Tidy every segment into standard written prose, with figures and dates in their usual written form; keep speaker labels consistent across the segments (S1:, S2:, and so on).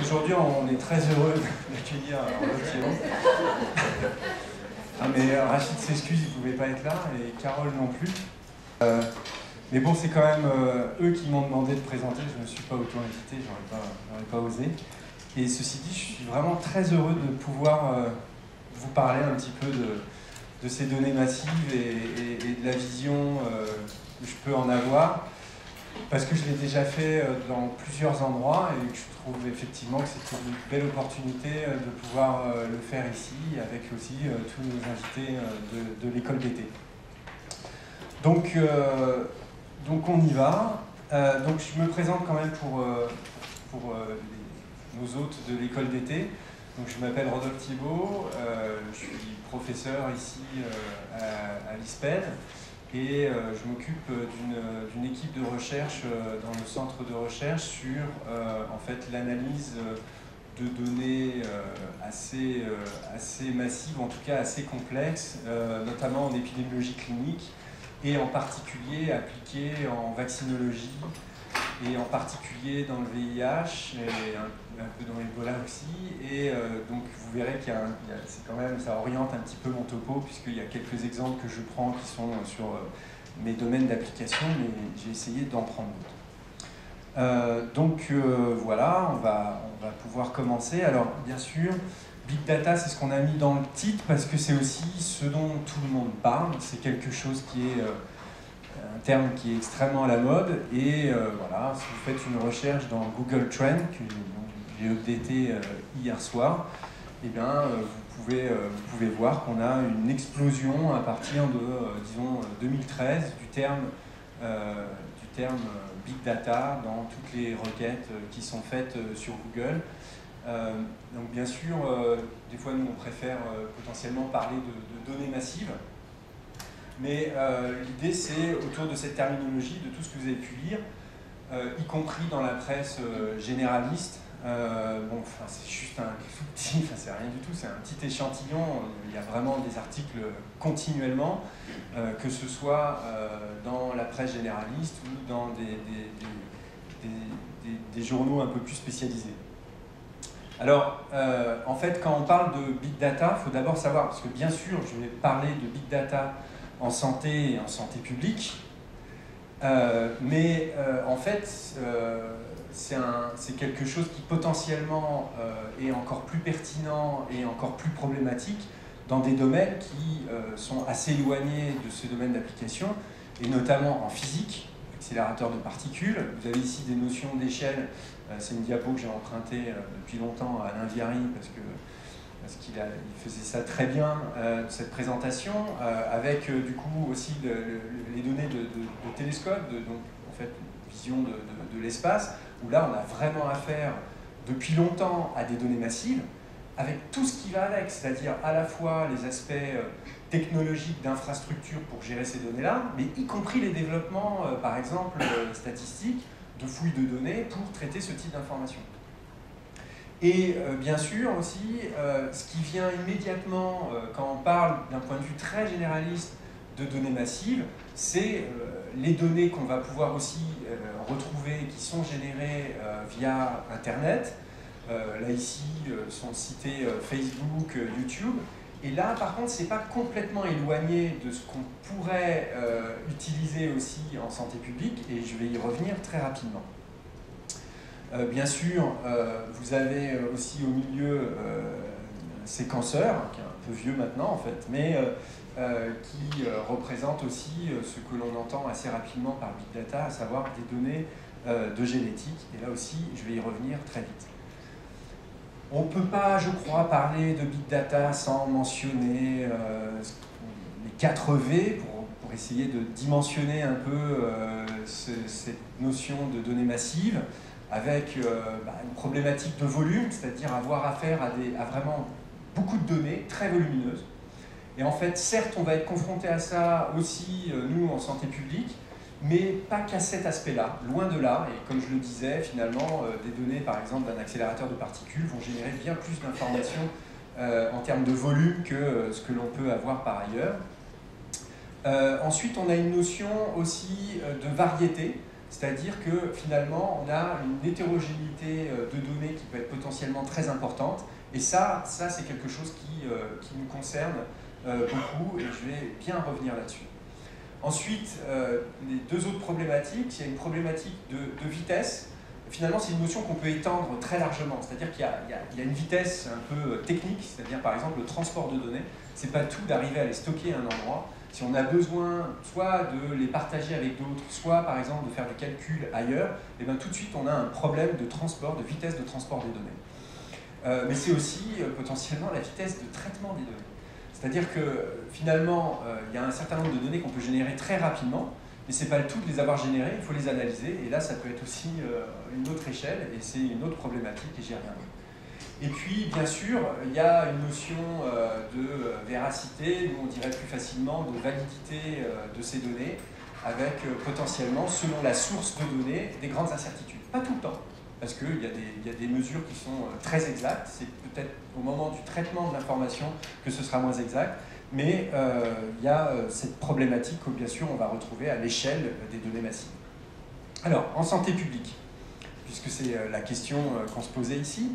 S1: Aujourd'hui, on est très heureux d'accueillir Rodolphe Thibault. Ah, mais Rachid s'excuse, il ne pouvait pas être là, et Carole non plus. Mais bon, c'est quand même eux qui m'ont demandé de présenter, je ne me suis pas auto-invité, j'aurais pas osé. Et ceci dit, je suis vraiment très heureux de pouvoir vous parler un petit peu de ces données massives et de la vision que je peux en avoir. Parce que je l'ai déjà fait dans plusieurs endroits et que je trouve effectivement que c'est une belle opportunité de pouvoir le faire ici avec aussi tous nos invités de l'école d'été. Donc on y va. Donc je me présente quand même pour nos hôtes de l'école d'été. Donc je m'appelle Rodolphe Thibault, je suis professeur ici à l'ISPED. Et je m'occupe d'une équipe de recherche dans le centre de recherche sur en fait, l'analyse de données assez massives, en tout cas assez complexes, notamment en épidémiologie clinique et en particulier appliquées en vaccinologie et en particulier dans le VIH et un peu dans l'Ebola aussi. Et donc vous verrez qu'il y a c'est quand même, ça oriente un petit peu mon topo puisqu'il y a quelques exemples que je prends qui sont sur mes domaines d'application, mais j'ai essayé d'en prendre d'autres. Voilà, on va pouvoir commencer. Alors bien sûr, Big Data, c'est ce qu'on a mis dans le titre parce que c'est aussi ce dont tout le monde parle. C'est quelque chose qui est un terme qui est extrêmement à la mode et voilà, si vous faites une recherche dans Google Trends, que j'ai updaté hier soir, eh bien, vous pouvez voir qu'on a une explosion à partir de, disons, 2013 du terme Big Data dans toutes les requêtes qui sont faites sur Google. Donc bien sûr, des fois nous on préfère potentiellement parler de données massives, mais l'idée c'est autour de cette terminologie, de tout ce que vous avez pu lire, y compris dans la presse généraliste. Bon, enfin, c'est juste un tout petit, enfin, c'est rien du tout, c'est un petit échantillon. Il y a vraiment des articles continuellement, que ce soit dans la presse généraliste ou dans des journaux un peu plus spécialisés. Alors, en fait, quand on parle de Big Data, il faut d'abord savoir, parce que bien sûr, je vais parler de Big Data en santé et en santé publique, mais en fait, c'est quelque chose qui potentiellement est encore plus pertinent et encore plus problématique dans des domaines qui sont assez éloignés de ce domaine d'application, et notamment en physique, accélérateur de particules. Vous avez ici des notions d'échelle, c'est une diapo que j'ai empruntée depuis longtemps à Alain Viary parce qu'il faisait ça très bien, cette présentation, avec du coup aussi les données de télescope, donc en fait une vision de l'espace, où là on a vraiment affaire depuis longtemps à des données massives, avec tout ce qui va avec, c'est-à-dire à la fois les aspects technologiques d'infrastructure pour gérer ces données-là, mais y compris les développements, par exemple, statistiques, de fouilles de données pour traiter ce type d'informations. Et bien sûr aussi, ce qui vient immédiatement quand on parle d'un point de vue très généraliste de données massives, c'est les données qu'on va pouvoir aussi retrouver qui sont générées via Internet. Là ici sont cités Facebook, YouTube. Et là par contre, c'est pas complètement éloigné de ce qu'on pourrait utiliser aussi en santé publique, et je vais y revenir très rapidement. Bien sûr, vous avez aussi au milieu un séquenceur, qui est un peu vieux maintenant en fait, mais qui représente aussi ce que l'on entend assez rapidement par Big Data, à savoir des données de génétique. Et là aussi, je vais y revenir très vite. On ne peut pas, je crois, parler de Big Data sans mentionner les 4 V pour essayer de dimensionner un peu cette notion de données massives, avec une problématique de volume, c'est-à-dire avoir affaire à vraiment beaucoup de données très volumineuses. Et en fait, certes, on va être confronté à ça aussi, nous, en santé publique, mais pas qu'à cet aspect-là, loin de là. Et comme je le disais, finalement, des données, par exemple, d'un accélérateur de particules vont générer bien plus d'informations en termes de volume que ce que l'on peut avoir par ailleurs. Ensuite, on a une notion aussi de variété, c'est-à-dire que finalement on a une hétérogénéité de données qui peut être potentiellement très importante, et ça c'est quelque chose qui nous concerne beaucoup, et je vais bien revenir là-dessus. Ensuite, les deux autres problématiques, il y a une problématique de vitesse. Finalement, c'est une notion qu'on peut étendre très largement, c'est-à-dire qu'il y a une vitesse un peu technique, c'est-à-dire par exemple le transport de données. C'est pas tout d'arriver à les stocker à un endroit. Si on a besoin soit de les partager avec d'autres, soit par exemple de faire du calcul ailleurs, et bien tout de suite on a un problème de transport, de vitesse de transport des données. Mais c'est aussi potentiellement la vitesse de traitement des données. C'est-à-dire que finalement, il y a un certain nombre de données qu'on peut générer très rapidement, mais ce n'est pas le tout de les avoir générées, il faut les analyser, et là ça peut être aussi une autre échelle, et c'est une autre problématique, et j'y reviendrai. Et puis, bien sûr, il y a une notion de véracité, nous on dirait plus facilement de validité de ces données, avec potentiellement, selon la source de données, des grandes incertitudes. Pas tout le temps, parce qu'il y a des mesures qui sont très exactes, c'est peut-être au moment du traitement de l'information que ce sera moins exact, mais il y a cette problématique que bien sûr on va retrouver à l'échelle des données massives. Alors, en santé publique, puisque c'est la question qu'on se posait ici,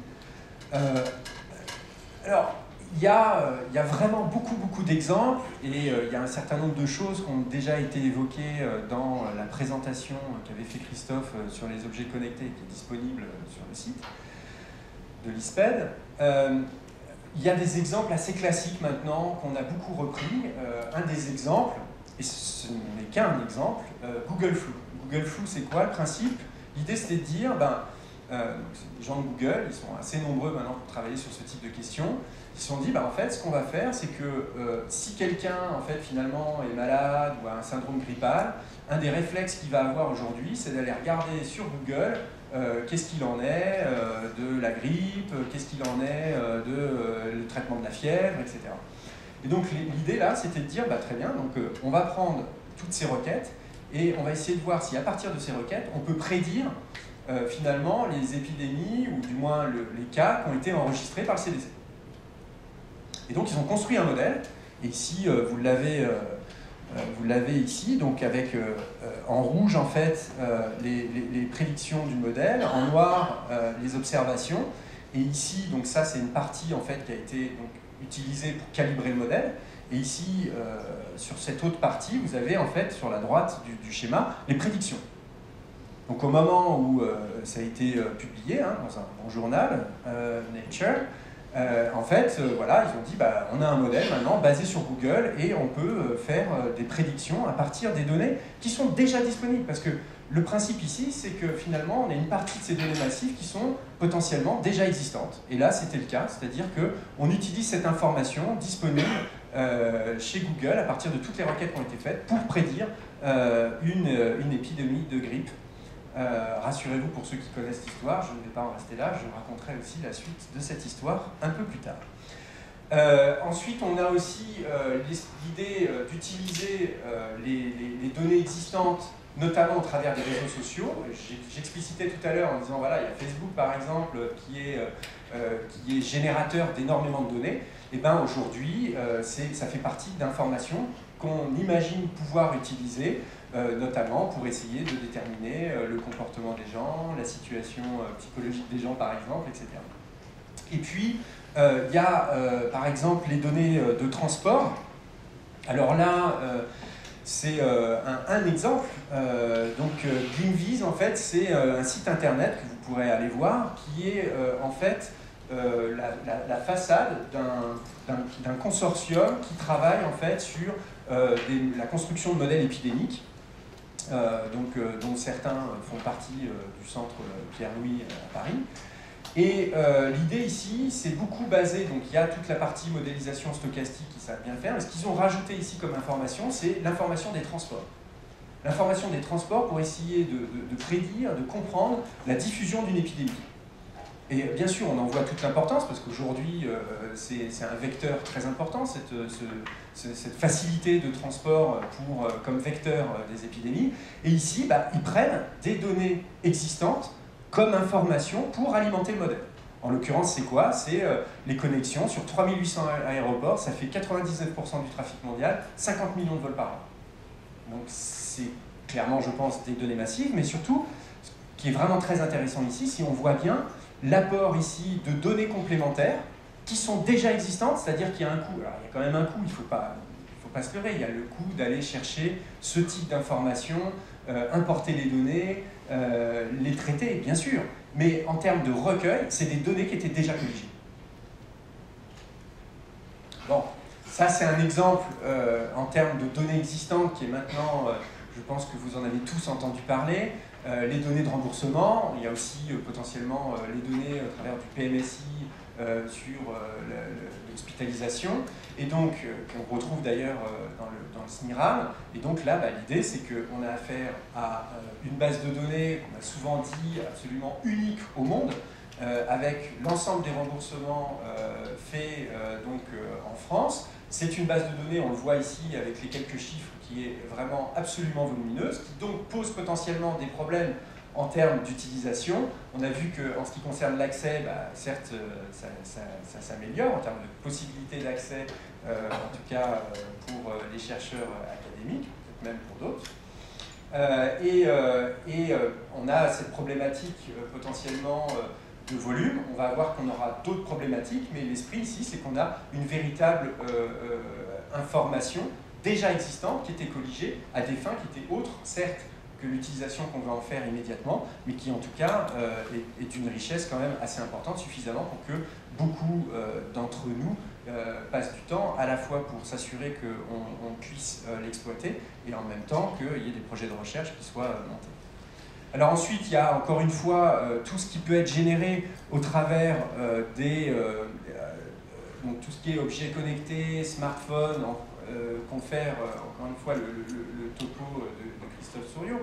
S1: alors, il y a vraiment beaucoup d'exemples, et il y a un certain nombre de choses qui ont déjà été évoquées dans la présentation qu'avait fait Christophe sur les objets connectés, qui est disponible sur le site de l'ISPED. Il y a des exemples assez classiques maintenant qu'on a beaucoup repris. Un des exemples, et ce n'est qu'un exemple, Google Flu. Google Flu, c'est quoi le principe? L'idée, c'était de dire, les gens de Google, ils sont assez nombreux maintenant pour travailler sur ce type de questions. Ils se sont dit, en fait, ce qu'on va faire, c'est que si quelqu'un, en fait, finalement, est malade ou a un syndrome grippal, un des réflexes qu'il va avoir aujourd'hui, c'est d'aller regarder sur Google qu'est-ce qu'il en est de la grippe, qu'est-ce qu'il en est le traitement de la fièvre, etc. Et donc, l'idée, là, c'était de dire, très bien, donc on va prendre toutes ces requêtes et on va essayer de voir si, à partir de ces requêtes, on peut prédire finalement les épidémies, ou du moins les cas qui ont été enregistrés par le CDC. Et donc ils ont construit un modèle, et ici vous l'avez ici, donc avec en rouge en fait les prédictions du modèle, en noir les observations, et ici donc ça c'est une partie en fait qui a été donc, utilisée pour calibrer le modèle, et ici sur cette autre partie vous avez en fait sur la droite du schéma les prédictions. Donc au moment où ça a été publié dans un bon journal, Nature, en fait, voilà, ils ont dit on a un modèle maintenant basé sur Google et on peut faire des prédictions à partir des données qui sont déjà disponibles. Parce que le principe ici, c'est que finalement, on a une partie de ces données massives qui sont potentiellement déjà existantes. Et là, c'était le cas, c'est-à-dire qu'on utilise cette information disponible chez Google à partir de toutes les requêtes qui ont été faites pour prédire une épidémie de grippe. Rassurez-vous, pour ceux qui connaissent l'histoire, je ne vais pas en rester là, je raconterai aussi la suite de cette histoire un peu plus tard. Ensuite, on a aussi l'idée d'utiliser les données existantes, notamment au travers des réseaux sociaux. J'explicitais tout à l'heure en disant, voilà, il y a Facebook par exemple qui est générateur d'énormément de données. Et bien aujourd'hui, ça fait partie d'informations qu'on imagine pouvoir utiliser, notamment pour essayer de déterminer le comportement des gens, la situation psychologique des gens par exemple, etc. Et puis, il y a par exemple les données de transport. Alors là, c'est un exemple. Donc Glimviz, en fait, c'est un site internet que vous pourrez aller voir, qui est en fait la façade d'un consortium qui travaille en fait sur la construction de modèles épidémiques. Dont certains font partie du centre Pierre-Louis à Paris. Et l'idée ici, c'est beaucoup basé, donc il y a toute la partie modélisation stochastique qui savent bien faire, et ce qu'ils ont rajouté ici comme information, c'est l'information des transports. L'information des transports pour essayer de prédire, de comprendre la diffusion d'une épidémie. Et bien sûr, on en voit toute l'importance, parce qu'aujourd'hui, c'est un vecteur très important, cette facilité de transport comme vecteur des épidémies. Et ici, ils prennent des données existantes comme information pour alimenter le modèle. En l'occurrence, c'est quoi? C'est les connexions sur 3800 aéroports, ça fait 99% du trafic mondial, 50 millions de vols par an. Donc c'est clairement, je pense, des données massives, mais surtout, ce qui est vraiment très intéressant ici, si on voit bien l'apport ici de données complémentaires qui sont déjà existantes, c'est-à-dire qu'il y a un coût. Alors, il y a quand même un coût, il ne faut pas se leurrer, il y a le coût d'aller chercher ce type d'informations, importer les données, les traiter, bien sûr, mais en termes de recueil, c'est des données qui étaient déjà colligées. Bon, ça c'est un exemple en termes de données existantes qui est maintenant, je pense que vous en avez tous entendu parler, les données de remboursement, il y a aussi potentiellement les données au travers du PMSI sur l'hospitalisation, et donc qu'on retrouve d'ailleurs dans le SNIRAM. Et donc là, l'idée c'est qu'on a affaire à une base de données qu'on a souvent dit absolument unique au monde, avec l'ensemble des remboursements faits en France. C'est une base de données, on le voit ici avec les quelques chiffres, qui est vraiment absolument volumineuse, qui donc pose potentiellement des problèmes en termes d'utilisation. On a vu qu'en ce qui concerne l'accès, certes, ça s'améliore en termes de possibilités d'accès, en tout cas pour les chercheurs académiques, peut-être même pour d'autres. On a cette problématique potentiellement de volume. On va voir qu'on aura d'autres problématiques, mais l'esprit ici, c'est qu'on a une véritable information déjà existante qui était colligée à des fins qui étaient autres, certes, que l'utilisation qu'on va en faire immédiatement, mais qui en tout cas est d'une richesse quand même assez importante, suffisamment pour que beaucoup d'entre nous passent du temps à la fois pour s'assurer qu'on puisse l'exploiter et en même temps qu'il y ait des projets de recherche qui soient montés. Alors ensuite, il y a encore une fois tout ce qui peut être généré au travers donc tout ce qui est objets connectés, smartphones, confère encore une fois le topo de Christophe Souriau.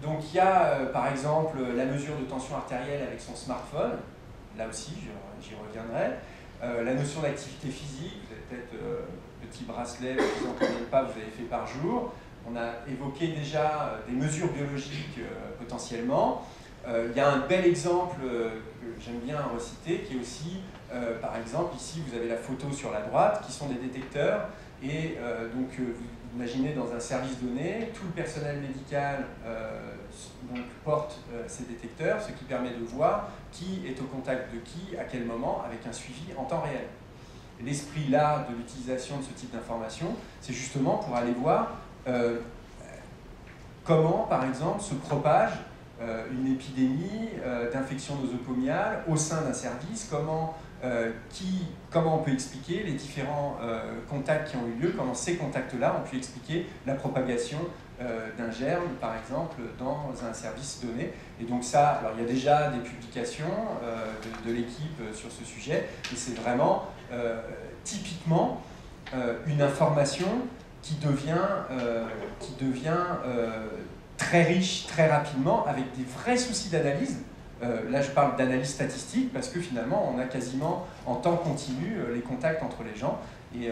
S1: Donc il y a par exemple la mesure de tension artérielle avec son smartphone, là aussi j'y reviendrai. La notion d'activité physique, vous avez peut-être petit bracelet, vous n'en connaissez pas, vous avez fait par jour. On a évoqué déjà des mesures biologiques potentiellement. Il y a un bel exemple que j'aime bien reciter, qui est aussi, par exemple, ici vous avez la photo sur la droite, qui sont des détecteurs. Et donc, vous imaginez dans un service donné, tout le personnel médical porte ces détecteurs, ce qui permet de voir qui est au contact de qui, à quel moment, avec un suivi en temps réel. L'esprit là de l'utilisation de ce type d'information, c'est justement pour aller voir comment, par exemple, se propage une épidémie d'infection nosocomiale au sein d'un service, comment on peut expliquer les différents contacts qui ont eu lieu, comment ces contacts-là ont pu expliquer la propagation d'un germe, par exemple, dans un service donné. Et donc ça, alors il y a déjà des publications de l'équipe sur ce sujet, et c'est vraiment typiquement une information qui devient très riche très rapidement, avec des vrais soucis d'analyse. Là, je parle d'analyse statistique parce que finalement, on a quasiment en temps continu les contacts entre les gens. Et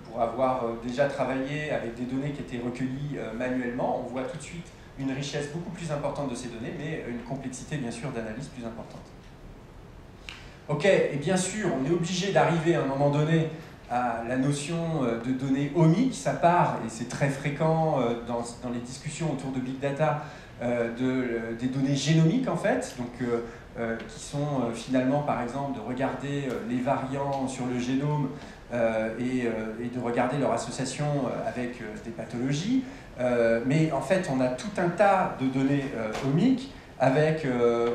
S1: pour avoir déjà travaillé avec des données qui étaient recueillies manuellement, on voit tout de suite une richesse beaucoup plus importante de ces données, mais une complexité, bien sûr, d'analyse plus importante. Ok, et bien sûr, on est obligé d'arriver à un moment donné à la notion de données omiques. Ça part, et c'est très fréquent dans les discussions autour de Big Data, des données génomiques en fait, donc, qui sont finalement par exemple de regarder les variants sur le génome et de regarder leur association avec des pathologies. Mais en fait on a tout un tas de données omiques avec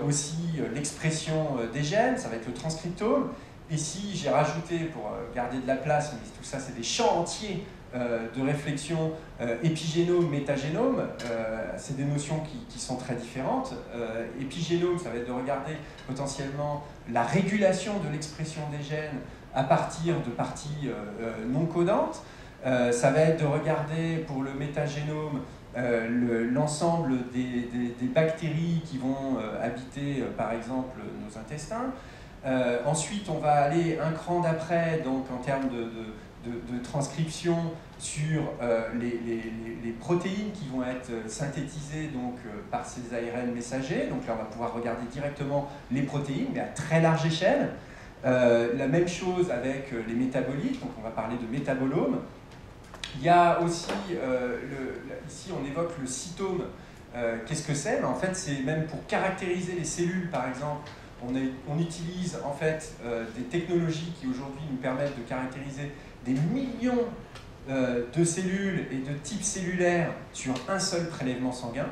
S1: aussi l'expression des gènes, ça va être le transcriptome. Ici j'ai rajouté pour garder de la place, mais tout ça c'est des champs entiers de réflexion épigénome, métagénome, c'est des notions qui sont très différentes. Épigénome, ça va être de regarder potentiellement la régulation de l'expression des gènes à partir de parties non codantes. Ça va être de regarder pour le métagénome l'ensemble des bactéries qui vont habiter par exemple nos intestins. Ensuite, on va aller un cran d'après, donc en termes de transcription sur les protéines qui vont être synthétisées donc, par ces ARN messagers. Donc là, on va pouvoir regarder directement les protéines, mais à très large échelle. La même chose avec les métabolites, donc on va parler de métabolomes. Il y a aussi, ici on évoque le cytome. Qu'est-ce que c'est? En fait, c'est même pour caractériser les cellules, par exemple, on utilise en fait des technologies qui aujourd'hui nous permettent de caractériser des millions de cellules et de types cellulaires sur un seul prélèvement sanguin.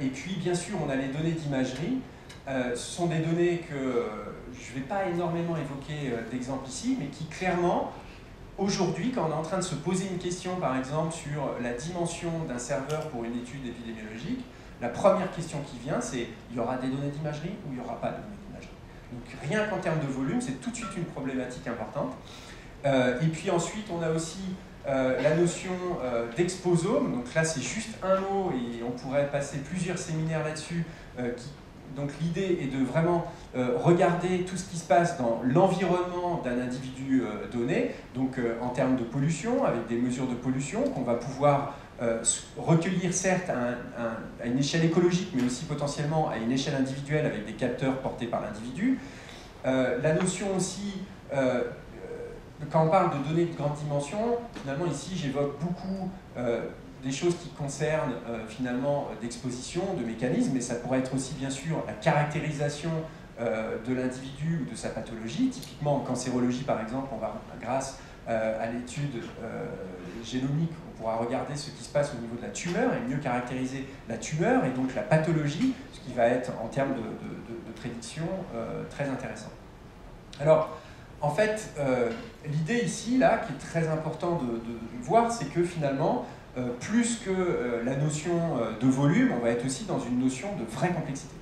S1: Et puis, bien sûr, on a les données d'imagerie. Ce sont des données que je ne vais pas énormément évoquer d'exemples ici, mais qui clairement, aujourd'hui, quand on est en train de se poser une question, par exemple, sur la dimension d'un serveur pour une étude épidémiologique, la première question qui vient, c'est il y aura des données d'imagerie ou il n'y aura pas de données d'imagerie. Donc rien qu'en termes de volume, c'est tout de suite une problématique importante. Et puis ensuite, on a aussi la notion d'exposome. Donc là, c'est juste un mot et on pourrait passer plusieurs séminaires là-dessus. Donc l'idée est de vraiment regarder tout ce qui se passe dans l'environnement d'un individu donné, donc en termes de pollution, avec des mesures de pollution qu'on va pouvoir recueillir certes à une échelle écologique, mais aussi potentiellement à une échelle individuelle avec des capteurs portés par l'individu. La notion aussi, quand on parle de données de grande dimension, finalement ici j'évoque beaucoup des choses qui concernent finalement d'exposition, de mécanismes, mais ça pourrait être aussi bien sûr la caractérisation de l'individu ou de sa pathologie. Typiquement en cancérologie par exemple, on va, grâce à l'étude génomique, on pourra regarder ce qui se passe au niveau de la tumeur et mieux caractériser la tumeur et donc la pathologie, ce qui va être en termes de prédiction très intéressant. Alors, en fait, l'idée ici, là, qui est très important de voir, c'est que finalement, plus que la notion de volume, on va être aussi dans une notion de vraie complexité.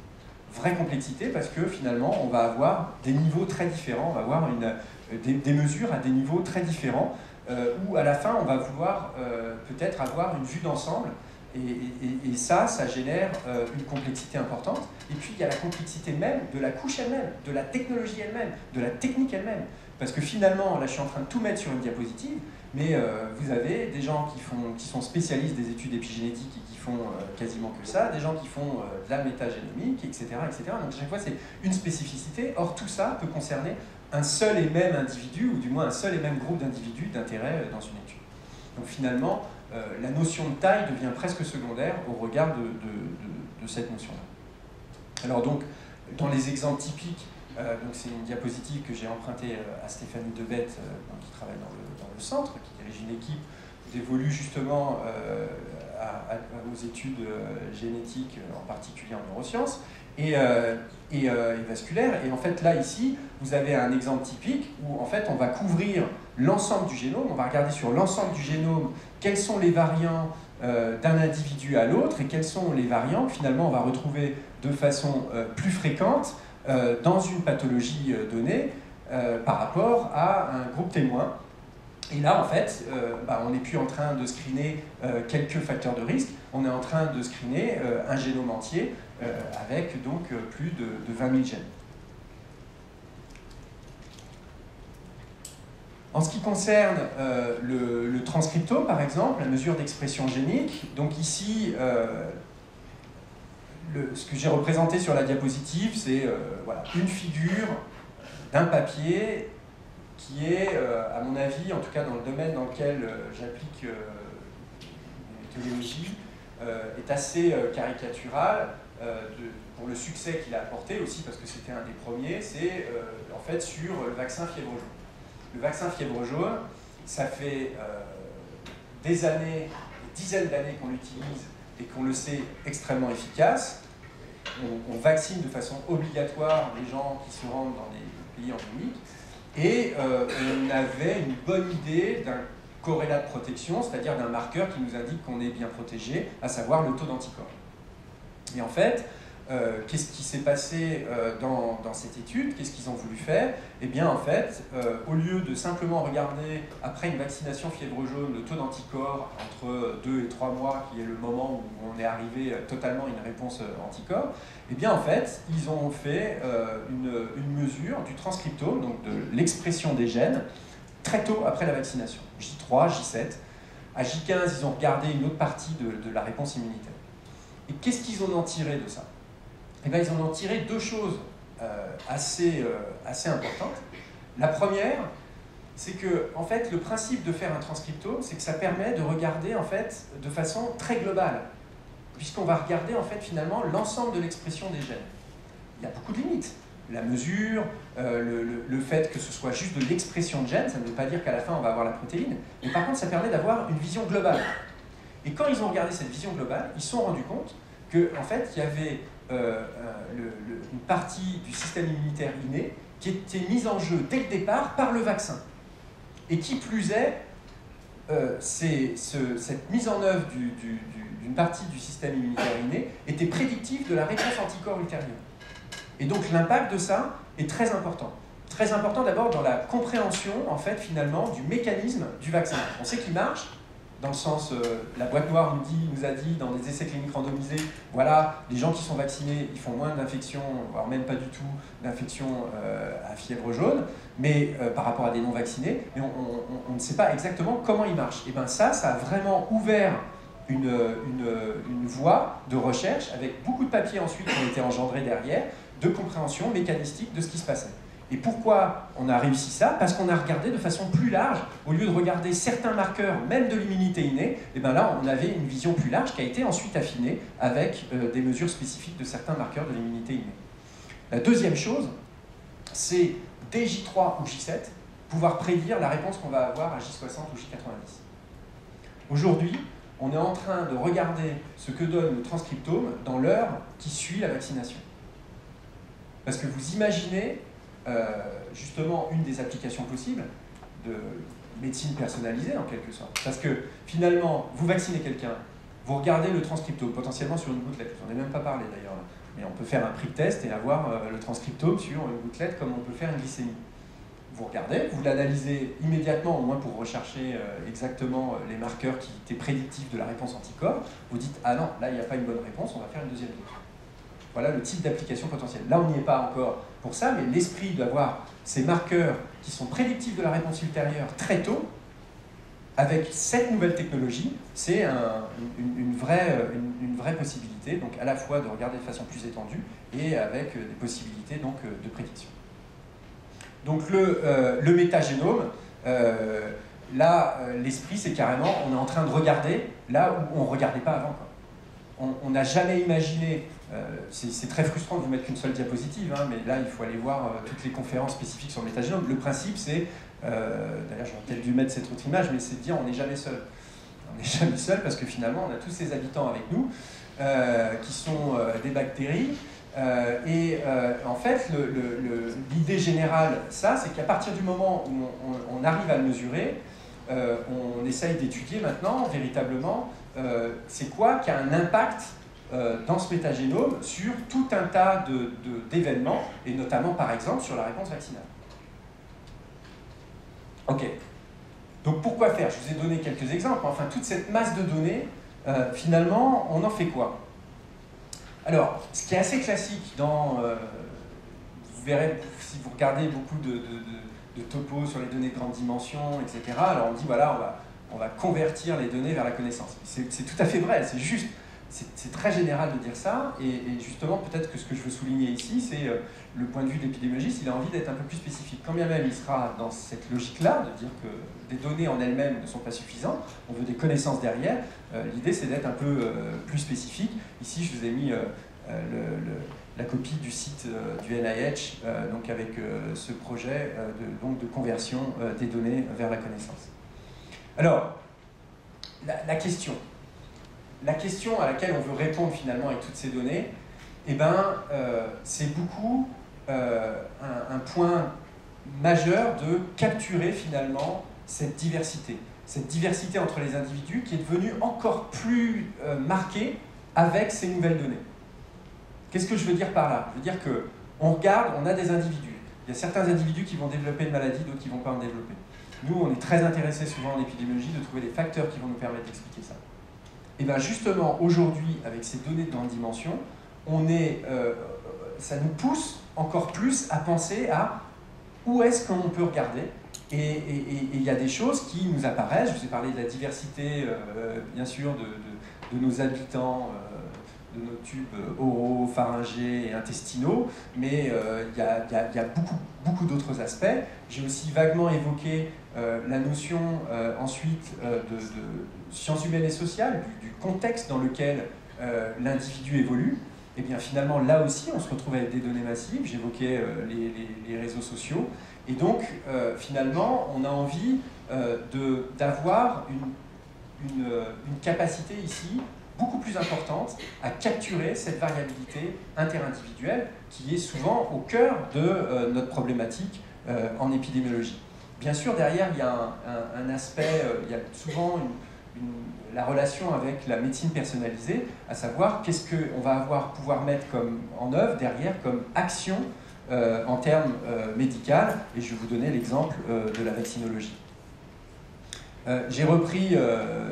S1: Vraie complexité parce que finalement, on va avoir des niveaux très différents, on va avoir des mesures à des niveaux très différents, où à la fin, on va vouloir peut-être avoir une vue d'ensemble, et ça génère une complexité importante. Et puis, il y a la complexité même de la couche elle-même, de la technologie elle-même, de la technique elle-même. Parce que finalement, là, je suis en train de tout mettre sur une diapositive, mais vous avez des gens qui sont spécialistes des études épigénétiques et qui font quasiment que ça, des gens qui font de la métagénomique, etc., etc. Donc, à chaque fois, c'est une spécificité. Or, tout ça peut concerner un seul et même individu, ou du moins un seul et même groupe d'individus d'intérêt dans une étude. Donc, finalement, la notion de taille devient presque secondaire au regard de cette notion-là. Alors donc, dans les exemples typiques, donc c'est une diapositive que j'ai empruntée à Stéphanie Debette, qui travaille dans le centre, qui dirige une équipe dévolue justement aux études génétiques, en particulier en neurosciences, et vasculaires. Et en fait, là, ici, vous avez un exemple typique où, en fait, on va couvrir l'ensemble du génome, on va regarder sur l'ensemble du génome quels sont les variants d'un individu à l'autre et quels sont les variants que finalement on va retrouver de façon plus fréquente dans une pathologie donnée par rapport à un groupe témoin. Et là, en fait, on n'est plus en train de screener quelques facteurs de risque, on est en train de screener un génome entier avec donc plus de 20 000 gènes. En ce qui concerne le transcriptome, par exemple, la mesure d'expression génique, donc ici, ce que j'ai représenté sur la diapositive, c'est voilà, une figure d'un papier qui est, à mon avis, en tout cas dans le domaine dans lequel j'applique la méthodologie, est assez caricatural pour le succès qu'il a apporté, aussi parce que c'était un des premiers, c'est en fait sur le vaccin fièvre jaune. Le vaccin fièvre jaune, ça fait des années, des dizaines d'années qu'on l'utilise et qu'on le sait extrêmement efficace. On vaccine de façon obligatoire les gens qui se rendent dans des pays endémiques. Et on avait une bonne idée d'un corrélat de protection, c'est-à-dire d'un marqueur qui nous indique qu'on est bien protégé, à savoir le taux d'anticorps. Et en fait, qu'est-ce qui s'est passé dans cette étude? Qu'est-ce qu'ils ont voulu faire? Eh bien, en fait, au lieu de simplement regarder, après une vaccination fièvre jaune, le taux d'anticorps entre 2 et 3 mois, qui est le moment où on est arrivé totalement à une réponse anticorps, eh bien, en fait, ils ont fait une mesure du transcriptome, donc de l'expression des gènes, très tôt après la vaccination, J3, J7. À J15, ils ont regardé une autre partie de la réponse immunitaire. Et qu'est-ce qu'ils en ont tiré de ça? Eh bien, ils en ont tiré deux choses assez importantes. La première, c'est que, en fait, le principe de faire un transcriptome, c'est que ça permet de regarder, en fait, de façon très globale, puisqu'on va regarder, en fait, finalement, l'ensemble de l'expression des gènes. Il y a beaucoup de limites. La mesure, le fait que ce soit juste de l'expression de gènes, ça ne veut pas dire qu'à la fin, on va avoir la protéine, mais par contre, ça permet d'avoir une vision globale. Et quand ils ont regardé cette vision globale, ils se sont rendus compte qu'en fait, il y avait une partie du système immunitaire inné qui était mise en jeu dès le départ par le vaccin. Et qui plus est, cette mise en œuvre d'une partie du système immunitaire inné était prédictive de la réponse anticorps ultérieure. Et donc l'impact de ça est très important. Très important d'abord dans la compréhension, en fait, finalement, du mécanisme du vaccin. On sait qu'il marche, dans le sens, la boîte noire nous a dit, dans des essais cliniques randomisés, voilà, les gens qui sont vaccinés, ils font moins d'infections, voire même pas du tout d'infections à fièvre jaune, mais par rapport à des non-vaccinés, mais on ne sait pas exactement comment il marche. Et bien ça a vraiment ouvert une voie de recherche, avec beaucoup de papiers ensuite qui ont été engendrés derrière, de compréhension mécanistique de ce qui se passait. Et pourquoi on a réussi ça? Parce qu'on a regardé de façon plus large, au lieu de regarder certains marqueurs, même de l'immunité innée, et bien là on avait une vision plus large qui a été ensuite affinée avec des mesures spécifiques de certains marqueurs de l'immunité innée. La deuxième chose, c'est dès J3 ou J7, pouvoir prédire la réponse qu'on va avoir à J60 ou J90. Aujourd'hui, on est en train de regarder ce que donne le transcriptome dans l'heure qui suit la vaccination. Parce que vous imaginez justement une des applications possibles de médecine personnalisée en quelque sorte. Parce que finalement, vous vaccinez quelqu'un, vous regardez le transcriptome, potentiellement sur une gouttelette, j'en ai même pas parlé d'ailleurs, mais on peut faire un prick test et avoir le transcriptome sur une gouttelette comme on peut faire une glycémie. Vous regardez, vous l'analysez immédiatement, au moins pour rechercher exactement les marqueurs qui étaient prédictifs de la réponse anticorps, vous dites « Ah non, là il n'y a pas une bonne réponse, on va faire une deuxième dose ». Voilà le type d'application potentielle. Là, on n'y est pas encore pour ça, mais l'esprit d'avoir ces marqueurs qui sont prédictifs de la réponse ultérieure très tôt, avec cette nouvelle technologie, c'est une vraie possibilité, donc à la fois de regarder de façon plus étendue et avec des possibilités donc, de prédiction. Donc le métagénome, là, l'esprit, c'est carrément, on est en train de regarder là où on ne regardait pas avant, quoi. On n'a jamais imaginé, c'est très frustrant de vous mettre qu'une seule diapositive, hein, mais là il faut aller voir toutes les conférences spécifiques sur le métagénome. Le principe c'est, d'ailleurs j'aurais peut-être dû mettre cette autre image, mais c'est de dire on n'est jamais seul. On n'est jamais seul parce que finalement on a tous ces habitants avec nous qui sont des bactéries. En fait, l'idée générale, ça, c'est qu'à partir du moment où on arrive à le mesurer, on essaye d'étudier maintenant, véritablement, c'est quoi qui a un impact dans ce métagénome sur tout un tas d'événements, et notamment, par exemple, sur la réponse vaccinale. Ok. Donc, pourquoi faire? Je vous ai donné quelques exemples. Enfin, toute cette masse de données, finalement, on en fait quoi? Alors, ce qui est assez classique dans... vous verrez, si vous regardez beaucoup de topos sur les données de grande dimension, etc., alors on dit, voilà, on va convertir les données vers la connaissance. C'est tout à fait vrai, c'est juste. C'est très général de dire ça, et justement, peut-être que ce que je veux souligner ici, c'est le point de vue de l'épidémiologiste, il a envie d'être un peu plus spécifique. Quand bien même il sera dans cette logique-là, de dire que des données en elles-mêmes ne sont pas suffisantes, on veut des connaissances derrière, l'idée c'est d'être un peu plus spécifique. Ici, je vous ai mis la copie du site du NIH, donc avec ce projet de conversion des données vers la connaissance. Alors, la question à laquelle on veut répondre finalement avec toutes ces données, eh ben, c'est beaucoup un point majeur de capturer finalement cette diversité entre les individus qui est devenue encore plus marquée avec ces nouvelles données. Qu'est-ce que je veux dire par là? Je veux dire qu'on regarde, on a des individus. Il y a certains individus qui vont développer une maladie, d'autres qui ne vont pas en développer. Nous, on est très intéressés souvent en épidémiologie de trouver des facteurs qui vont nous permettre d'expliquer ça. Et bien justement, aujourd'hui, avec ces données de grande dimension, ça nous pousse encore plus à penser à où est-ce qu'on peut regarder. Et il y a des choses qui nous apparaissent. Je vous ai parlé de la diversité, bien sûr, de nos habitants, nos tubes oraux, pharyngés et intestinaux, mais il y a beaucoup d'autres aspects. J'ai aussi vaguement évoqué la notion ensuite de sciences humaines et sociales, du contexte dans lequel l'individu évolue. Et bien finalement, là aussi, on se retrouve avec des données massives. J'évoquais les réseaux sociaux. Et donc, finalement, on a envie d'avoir une capacité ici beaucoup plus importante à capturer cette variabilité interindividuelle qui est souvent au cœur de notre problématique en épidémiologie. Bien sûr, derrière, il y a un aspect, il y a souvent la relation avec la médecine personnalisée, à savoir qu'est-ce qu'on va pouvoir mettre en œuvre derrière comme action en termes médicaux, et je vais vous donner l'exemple de la vaccinologie. J'ai repris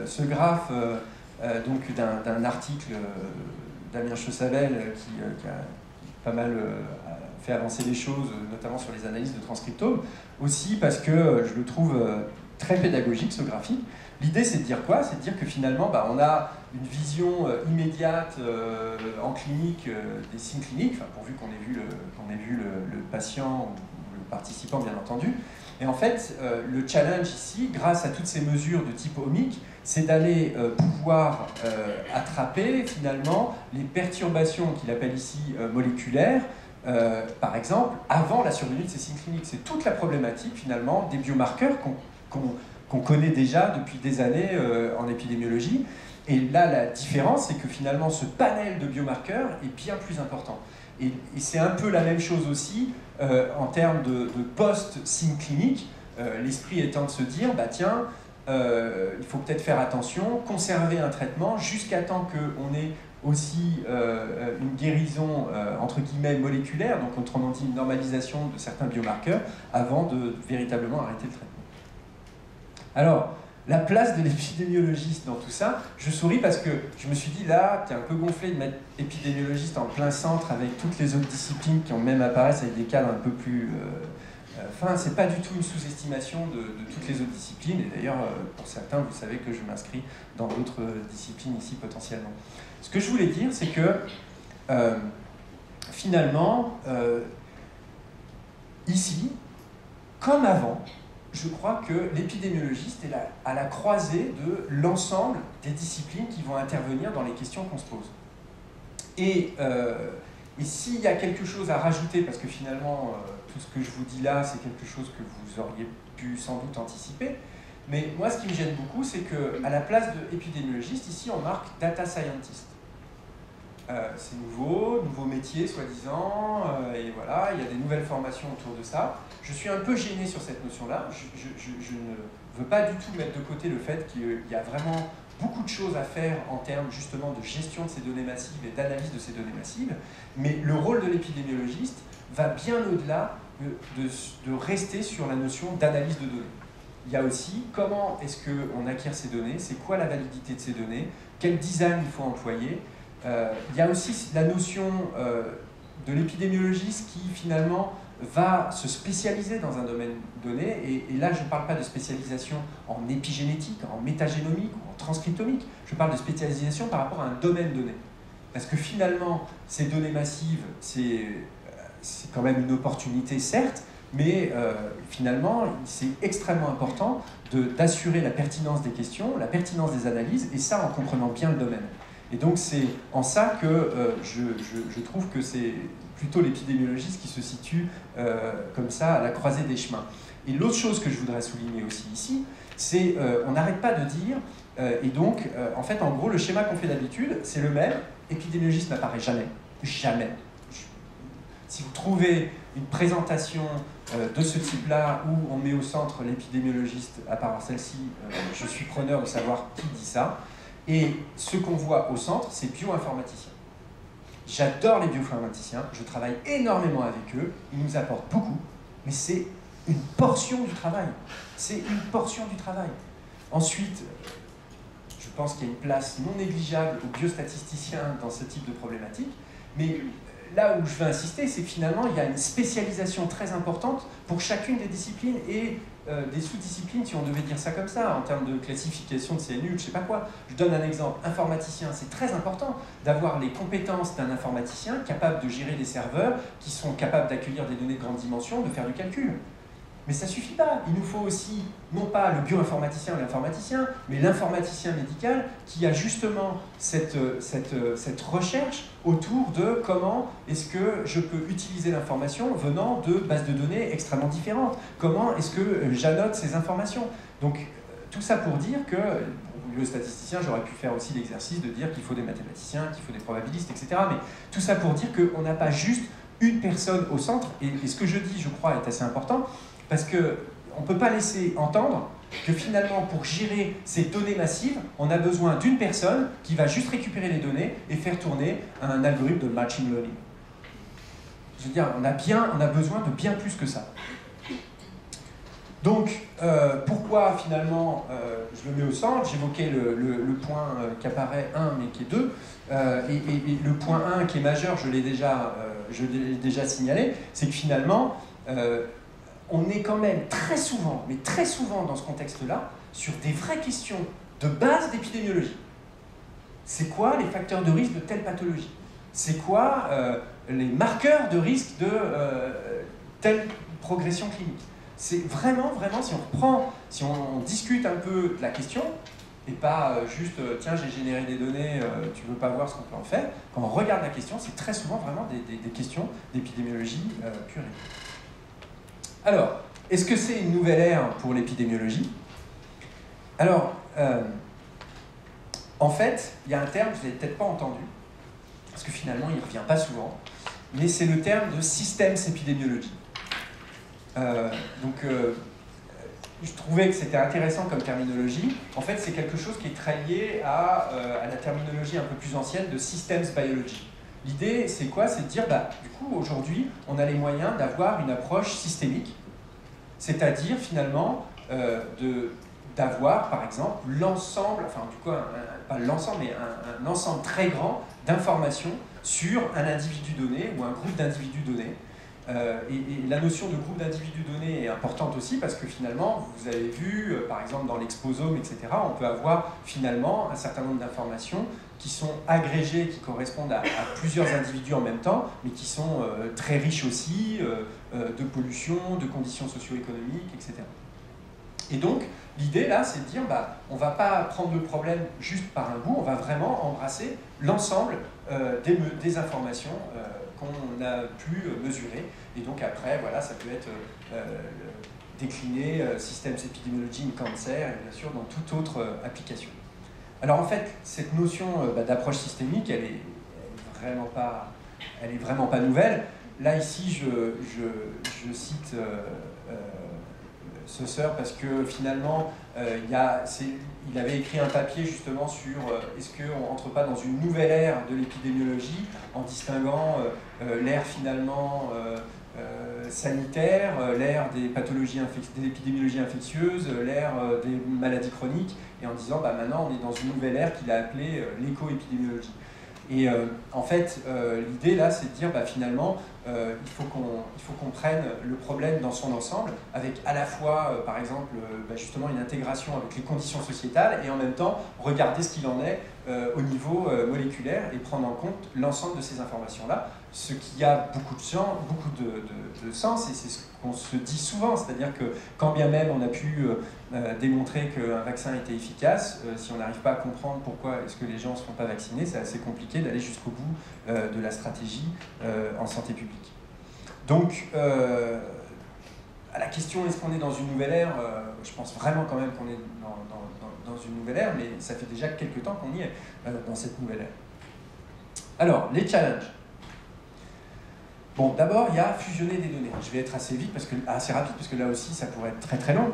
S1: ce graphe donc d'un article d'Amien Chaussabel qui a pas mal fait avancer les choses, notamment sur les analyses de transcriptome, aussi parce que je le trouve très pédagogique ce graphique. L'idée, c'est de dire quoi? C'est de dire que finalement, on a une vision immédiate en clinique des signes cliniques, enfin, pourvu qu'on ait vu le patient ou le participant, bien entendu. Et en fait, le challenge ici, grâce à toutes ces mesures de type omique, c'est d'aller pouvoir attraper finalement les perturbations qu'il appelle ici moléculaires, par exemple, avant la survenue de ces signes cliniques. C'est toute la problématique finalement des biomarqueurs qu'on connaît déjà depuis des années en épidémiologie. Et là, la différence, c'est que finalement, ce panel de biomarqueurs est bien plus important. Et c'est un peu la même chose aussi en termes de post-signe clinique, l'esprit étant de se dire, tiens, il faut peut-être faire attention, conserver un traitement jusqu'à temps qu'on ait aussi une guérison entre guillemets moléculaire, donc autrement dit une normalisation de certains biomarqueurs, avant de véritablement arrêter le traitement. Alors, la place de l'épidémiologiste dans tout ça, je souris parce que je me suis dit, là, t'es un peu gonflé de mettre épidémiologiste en plein centre avec toutes les autres disciplines qui ont même apparaissent avec des cadres un peu plus... Enfin, c'est pas du tout une sous-estimation de toutes les autres disciplines, et d'ailleurs, pour certains, vous savez que je m'inscris dans d'autres disciplines ici potentiellement. Ce que je voulais dire, c'est que, finalement, ici, comme avant, je crois que l'épidémiologiste est à la croisée de l'ensemble des disciplines qui vont intervenir dans les questions qu'on se pose. Et s'il y a quelque chose à rajouter, parce que finalement, tout ce que je vous dis là, c'est quelque chose que vous auriez pu sans doute anticiper, mais moi, ce qui me gêne beaucoup, c'est qu'à la place de épidémiologiste, ici, on marque data scientist. C'est nouveau métier, soi-disant, et voilà, il y a des nouvelles formations autour de ça. Je suis un peu gêné sur cette notion-là. Je ne veux pas du tout mettre de côté le fait qu'il y a vraiment beaucoup de choses à faire en termes justement de gestion de ces données massives et d'analyse de ces données massives, mais le rôle de l'épidémiologiste va bien au-delà de rester sur la notion d'analyse de données. Il y a aussi comment est-ce qu'on acquiert ces données, c'est quoi la validité de ces données, quel design il faut employer. Il y a aussi la notion de l'épidémiologiste qui finalement va se spécialiser dans un domaine donné, et là je ne parle pas de spécialisation en épigénétique, en métagénomique ou en transcriptomique, je parle de spécialisation par rapport à un domaine donné. Parce que finalement, ces données massives, c'est quand même une opportunité certes, mais finalement c'est extrêmement important d'assurer la pertinence des questions, la pertinence des analyses, et ça en comprenant bien le domaine. Et donc c'est en ça que je trouve que c'est plutôt l'épidémiologiste qui se situe comme ça à la croisée des chemins. Et l'autre chose que je voudrais souligner aussi ici, c'est on n'arrête pas de dire, et donc en fait en gros le schéma qu'on fait d'habitude, c'est le même, épidémiologiste n'apparaît jamais, jamais. Si vous trouvez une présentation de ce type-là où on met au centre l'épidémiologiste, à part celle-ci, je suis preneur de savoir qui dit ça. Et ce qu'on voit au centre, c'est bioinformaticiens. J'adore les bioinformaticiens, je travaille énormément avec eux, ils nous apportent beaucoup, mais c'est une portion du travail. C'est une portion du travail. Ensuite, je pense qu'il y a une place non négligeable aux biostatisticiens dans ce type de problématique, mais là où je veux insister, c'est que finalement, il y a une spécialisation très importante pour chacune des disciplines et des sous-disciplines, si on devait dire ça comme ça, en termes de classification de CNU, je ne sais pas quoi. Je donne un exemple. Informaticien, c'est très important d'avoir les compétences d'un informaticien capable de gérer des serveurs, qui sont capables d'accueillir des données de grande dimension, de faire du calcul. Mais ça ne suffit pas. Il nous faut aussi, non pas le bioinformaticien ou l'informaticien, mais l'informaticien médical qui a justement cette recherche autour de comment est-ce que je peux utiliser l'information venant de bases de données extrêmement différentes. Comment est-ce que j'annote ces informations. Donc, tout ça pour dire que, pour le statisticien, j'aurais pu faire aussi l'exercice de dire qu'il faut des mathématiciens, qu'il faut des probabilistes, etc. Mais tout ça pour dire qu'on n'a pas juste une personne au centre. Et ce que je dis, je crois, est assez important. Parce qu'on ne peut pas laisser entendre que finalement, pour gérer ces données massives, on a besoin d'une personne qui va juste récupérer les données et faire tourner un algorithme de machine learning. Je veux dire, on a besoin de bien plus que ça. Donc, pourquoi finalement je le mets au centre? J'évoquais le point qui apparaît 1 mais qui est 2. Et le point 1 qui est majeur, je l'ai déjà signalé, c'est que finalement, on est quand même très souvent, mais très souvent dans ce contexte-là, sur des vraies questions de base d'épidémiologie. C'est quoi les facteurs de risque de telle pathologie? C'est quoi les marqueurs de risque de telle progression clinique? C'est vraiment, si on discute un peu de la question, et pas juste, tiens, j'ai généré des données, tu veux pas voir ce qu'on peut en faire. Quand on regarde la question, c'est très souvent vraiment des questions d'épidémiologie pure et dure. Alors, est-ce que c'est une nouvelle ère pour l'épidémiologie? Alors, en fait, il y a un terme que vous n'avez peut-être pas entendu, parce que finalement, il ne revient pas souvent, mais c'est le terme de systems epidemiology. Je trouvais que c'était intéressant comme terminologie. En fait, c'est quelque chose qui est très lié à la terminologie un peu plus ancienne de systems biology. L'idée, c'est quoi? C'est de dire, du coup, aujourd'hui, on a les moyens d'avoir une approche systémique, c'est-à-dire, finalement, d'avoir, par exemple, l'ensemble, enfin, du coup, pas l'ensemble, mais un ensemble très grand d'informations sur un individu donné ou un groupe d'individus donnés. Et la notion de groupe d'individus donnés est importante aussi parce que finalement, vous avez vu, par exemple dans l'exposome, etc., on peut avoir finalement un certain nombre d'informations qui sont agrégées, qui correspondent à plusieurs individus en même temps, mais qui sont très riches aussi de pollution, de conditions socio-économiques, etc. Et donc, l'idée là, c'est de dire, on ne va pas prendre le problème juste par un bout, on va vraiment embrasser l'ensemble des informations qu'on a pu mesurer. Et donc après, voilà, ça peut être décliné Systems Epidemiology in Cancer, et bien sûr dans toute autre application. Alors en fait, cette notion d'approche systémique, elle est vraiment pas nouvelle. Là, ici, je cite Saucer parce que finalement, il avait écrit un papier justement sur est-ce qu'on rentre pas dans une nouvelle ère de l'épidémiologie en distinguant l'ère finalement sanitaire, l'ère des pathologies de l'épidémiologie infectieuse, l'ère des maladies chroniques, et en disant maintenant on est dans une nouvelle ère qu'il a appelée l'éco-épidémiologie. Et en fait, l'idée là, c'est de dire finalement, il faut qu'on prenne le problème dans son ensemble, avec à la fois, par exemple, justement une intégration avec les conditions sociétales, et en même temps regarder ce qu'il en est au niveau moléculaire et prendre en compte l'ensemble de ces informations-là, ce qui a beaucoup de sens, et c'est ce qu'on se dit souvent, c'est-à-dire que quand bien même on a pu démontrer qu'un vaccin était efficace, si on n'arrive pas à comprendre pourquoi est-ce que les gens ne se font pas vacciner, c'est assez compliqué d'aller jusqu'au bout de la stratégie en santé publique. Donc, à la question est-ce qu'on est dans une nouvelle ère, je pense vraiment quand même qu'on est dans une nouvelle ère, mais ça fait déjà quelques temps qu'on y est dans cette nouvelle ère. Alors, les challenges. Bon, d'abord, il y a fusionner des données. Je vais être assez rapide, parce que là aussi, ça pourrait être très très long.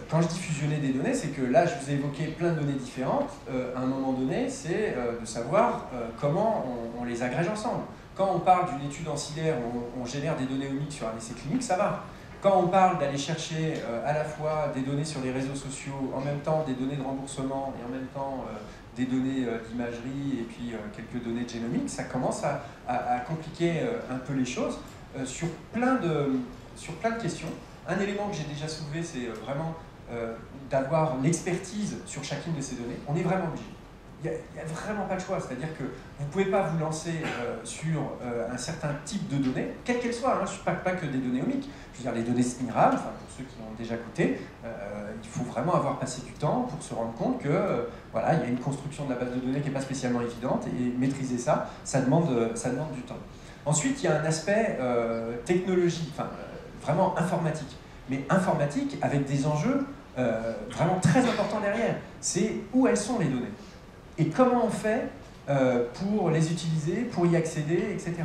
S1: Quand je dis fusionner des données, c'est que là, je vous ai évoqué plein de données différentes. À un moment donné, c'est de savoir comment on les agrège ensemble. Quand on parle d'une étude ancillaire où on génère des données omiques sur un essai clinique, ça va. Quand on parle d'aller chercher à la fois des données sur les réseaux sociaux, en même temps des données de remboursement et en même temps des données d'imagerie et puis quelques données de génomique, ça commence à compliquer un peu les choses sur plein de questions. Un élément que j'ai déjà soulevé, c'est vraiment d'avoir l'expertise sur chacune de ces données. On est vraiment obligé. Il n'y a vraiment pas de choix, c'est-à-dire que vous ne pouvez pas vous lancer sur un certain type de données, quelles qu'elles soient, hein, pas que des données omiques. Je veux dire, les données SNIRAM, enfin, pour ceux qui l'ont déjà goûté, il faut vraiment avoir passé du temps pour se rendre compte que voilà, il y a une construction de la base de données qui n'est pas spécialement évidente, et maîtriser ça, ça demande du temps. Ensuite, il y a un aspect technologique, enfin, vraiment informatique, mais informatique avec des enjeux vraiment très importants derrière. C'est où elles sont les données et comment on fait pour les utiliser, pour y accéder, etc.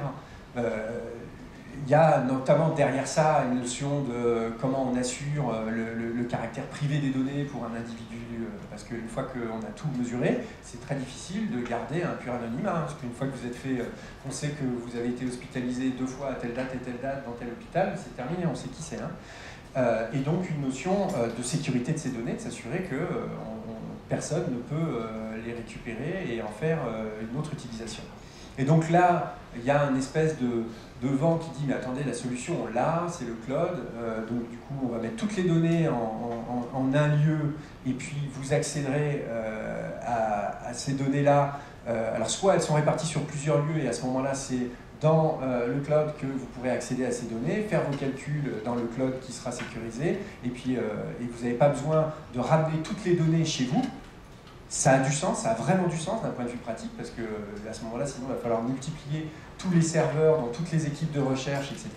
S1: Il y a notamment derrière ça une notion de comment on assure le caractère privé des données pour un individu, parce qu'une fois qu'on a tout mesuré, c'est très difficile de garder un pur anonymat, parce qu'une fois que vous êtes fait, on sait que vous avez été hospitalisé 2 fois à telle date et telle date dans tel hôpital, c'est terminé, on sait qui c'est. Et donc une notion de sécurité de ces données, de s'assurer que personne ne peut les récupérer et en faire une autre utilisation. Et donc là, il y a une espèce de vent qui dit, mais attendez, la solution, on l'a, c'est le cloud, donc du coup, on va mettre toutes les données en un lieu, et puis vous accéderez à ces données-là. Alors soit elles sont réparties sur plusieurs lieux, et à ce moment-là, c'est dans le cloud que vous pourrez accéder à ces données, faire vos calculs dans le cloud qui sera sécurisé, et puis et vous n'avez pas besoin de ramener toutes les données chez vous. Ça a du sens, ça a vraiment du sens d'un point de vue pratique, parce que à ce moment-là, sinon, il va falloir multiplier tous les serveurs dans toutes les équipes de recherche, etc.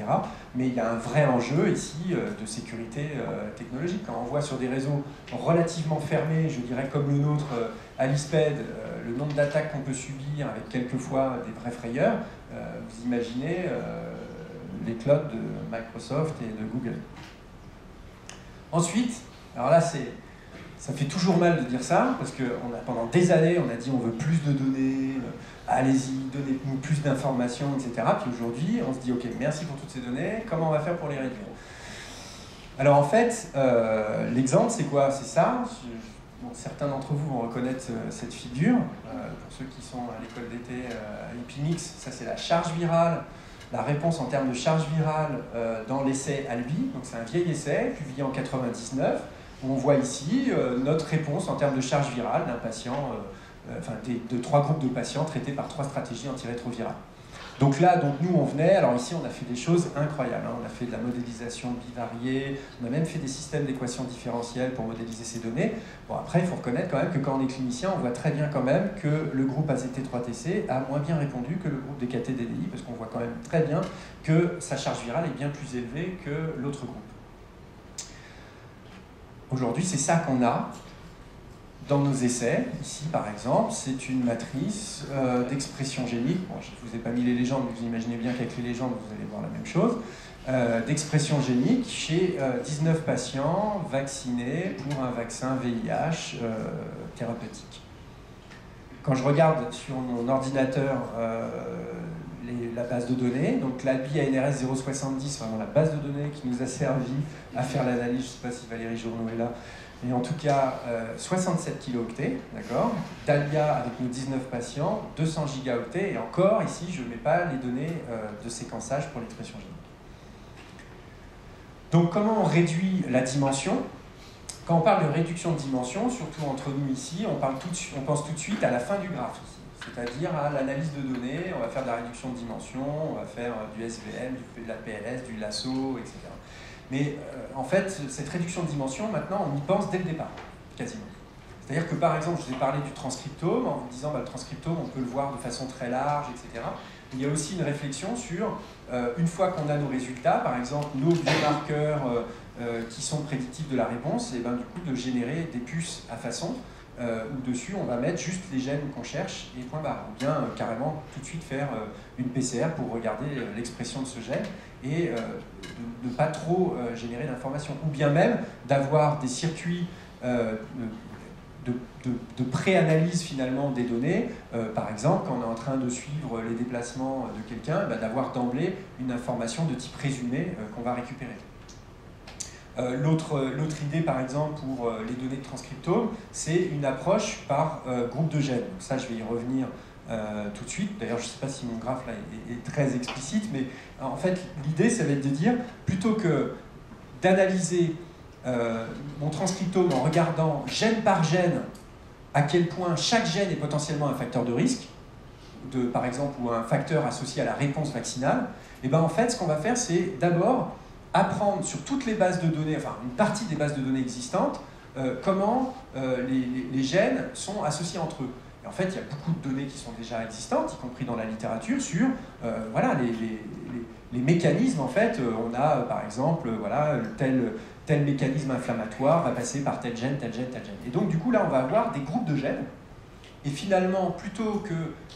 S1: Mais il y a un vrai enjeu ici de sécurité technologique. Quand on voit sur des réseaux relativement fermés, je dirais comme le nôtre à l'ISPED, le nombre d'attaques qu'on peut subir avec quelquefois des vraies frayeurs, vous imaginez les clouds de Microsoft et de Google. Ensuite, alors là, ça fait toujours mal de dire ça, parce que pendant des années, on a dit on veut plus de données, allez-y, donnez-nous plus d'informations, etc. Puis aujourd'hui, on se dit ok, merci pour toutes ces données, comment on va faire pour les réduire? Alors en fait, l'exemple c'est quoi? C'est ça. Bon, certains d'entre vous vont reconnaître cette figure. Pour ceux qui sont à l'école d'été à Epinix, ça c'est la charge virale, la réponse en termes de charge virale dans l'essai Albi. Donc c'est un vieil essai publié en 1999. On voit ici notre réponse en termes de charge virale d'un patient, de 3 groupes de patients traités par 3 stratégies antirétrovirales. Donc là, nous on venait, alors ici on a fait des choses incroyables, hein. On a fait de la modélisation bivariée, on a même fait des systèmes d'équations différentielles pour modéliser ces données. Bon après, il faut reconnaître quand même que quand on est clinicien, on voit très bien quand même que le groupe AZT3TC a moins bien répondu que le groupe DKT-DDI, parce qu'on voit quand même très bien que sa charge virale est bien plus élevée que l'autre groupe. Aujourd'hui, c'est ça qu'on a dans nos essais. Ici, par exemple, c'est une matrice d'expression génique. Bon, je ne vous ai pas mis les légendes, mais vous imaginez bien qu'avec les légendes, vous allez voir la même chose. D'expression génique chez 19 patients vaccinés pour un vaccin VIH thérapeutique. Quand je regarde sur mon ordinateur la base de données, donc l'ALBI ANRS 070, vraiment la base de données qui nous a servi à faire l'analyse, je ne sais pas si Valérie Journoux est là, mais en tout cas 67 kilooctets, d'accord. DALIA avec nos 19 patients, 200 gigaoctets, et encore ici je ne mets pas les données de séquençage pour l'expression génique. Donc comment on réduit la dimension? Quand on parle de réduction de dimension, surtout entre nous ici, on pense tout de suite à la fin du graphe ici. C'est-à-dire à l'analyse de données, on va faire de la réduction de dimension, on va faire du SVM, de la PLS, du lasso, etc. Mais en fait, cette réduction de dimension, maintenant, on y pense dès le départ, quasiment. C'est-à-dire que par exemple, je vous ai parlé du transcriptome, en vous disant le transcriptome, on peut le voir de façon très large, etc. Il y a aussi une réflexion sur, une fois qu'on a nos résultats, par exemple, nos biomarqueurs qui sont prédictifs de la réponse, et ben, du coup, de générer des puces à façon, où dessus on va mettre juste les gènes qu'on cherche et point barre. Ou bien carrément tout de suite faire une PCR pour regarder l'expression de ce gène et de ne pas trop générer d'informations. Ou bien même d'avoir des circuits de pré-analyse finalement des données. Par exemple, quand on est en train de suivre les déplacements de quelqu'un, d'avoir d'emblée une information de type résumé qu'on va récupérer. L'autre idée, par exemple, pour les données de transcriptome, c'est une approche par groupe de gènes. Donc ça, je vais y revenir tout de suite. D'ailleurs, je ne sais pas si mon graphe là est très explicite, mais en fait, l'idée, ça va être de dire, plutôt que d'analyser mon transcriptome en regardant gène par gène à quel point chaque gène est potentiellement un facteur de risque, par exemple, ou un facteur associé à la réponse vaccinale, et ben en fait, ce qu'on va faire, c'est d'abord apprendre sur toutes les bases de données, enfin une partie des bases de données existantes, comment les gènes sont associés entre eux. Et en fait, il y a beaucoup de données qui sont déjà existantes, y compris dans la littérature, sur voilà, les mécanismes. En fait, on a par exemple voilà, tel mécanisme inflammatoire va passer par tel gène, tel gène, tel gène. Et donc du coup, là, on va avoir des groupes de gènes. Et finalement, plutôt que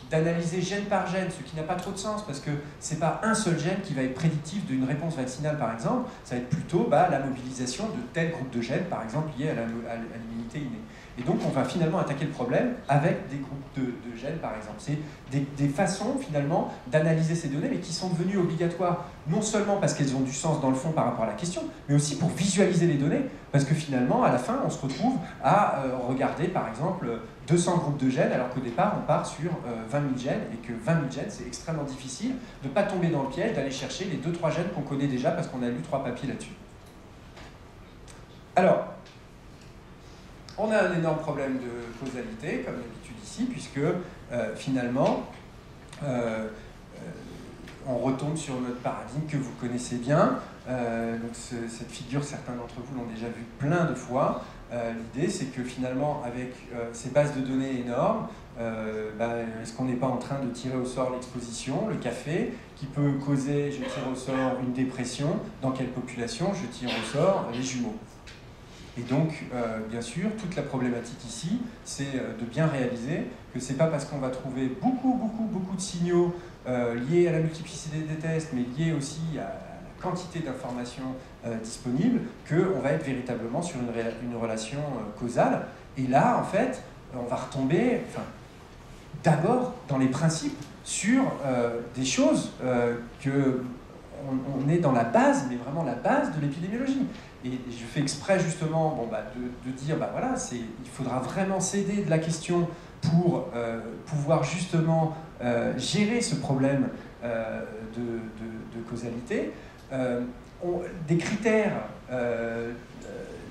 S1: d'analyser gène par gène, ce qui n'a pas trop de sens, parce que ce n'est pas un seul gène qui va être prédictif d'une réponse vaccinale, par exemple, ça va être plutôt la mobilisation de tel groupe de gènes, par exemple, liés à l'immunité innée. Et donc, on va finalement attaquer le problème avec des groupes de gènes, par exemple. C'est des façons, finalement, d'analyser ces données, mais qui sont devenues obligatoires, non seulement parce qu'elles ont du sens dans le fond par rapport à la question, mais aussi pour visualiser les données, parce que finalement, à la fin, on se retrouve à regarder, par exemple, 200 groupes de gènes, alors qu'au départ, on part sur 20 000 gènes, et que 20 000 gènes, c'est extrêmement difficile de ne pas tomber dans le piège d'aller chercher les 2-3 gènes qu'on connaît déjà, parce qu'on a lu 3 papiers là-dessus. Alors, on a un énorme problème de causalité, comme d'habitude ici, puisque finalement, on retombe sur notre paradigme que vous connaissez bien. Donc cette figure, certains d'entre vous l'ont déjà vue plein de fois. L'idée, c'est que finalement, avec ces bases de données énormes, est-ce qu'on n'est pas en train de tirer au sort l'exposition, le café, qui peut causer, je tire au sort une dépression, dans quelle population je tire au sort les jumeaux. Et donc, bien sûr, toute la problématique ici, c'est de bien réaliser que ce n'est pas parce qu'on va trouver beaucoup de signaux liés à la multiplicité des tests, mais liés aussi à la quantité d'informations disponibles, qu'on va être véritablement sur une relation causale. Et là, en fait, on va retomber, d'abord, dans les principes, sur des choses on est dans la base, mais vraiment la base de l'épidémiologie. Et je fais exprès justement de dire, voilà, il faudra vraiment s'aider de la question pour pouvoir justement gérer ce problème de causalité. Des critères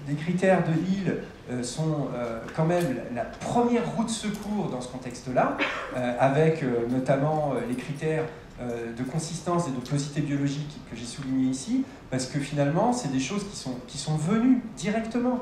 S1: de Hill sont quand même la première roue de secours dans ce contexte-là, avec notamment les critères de consistance et de plausibilité biologique que j'ai souligné ici, parce que finalement, c'est des choses qui sont venues directement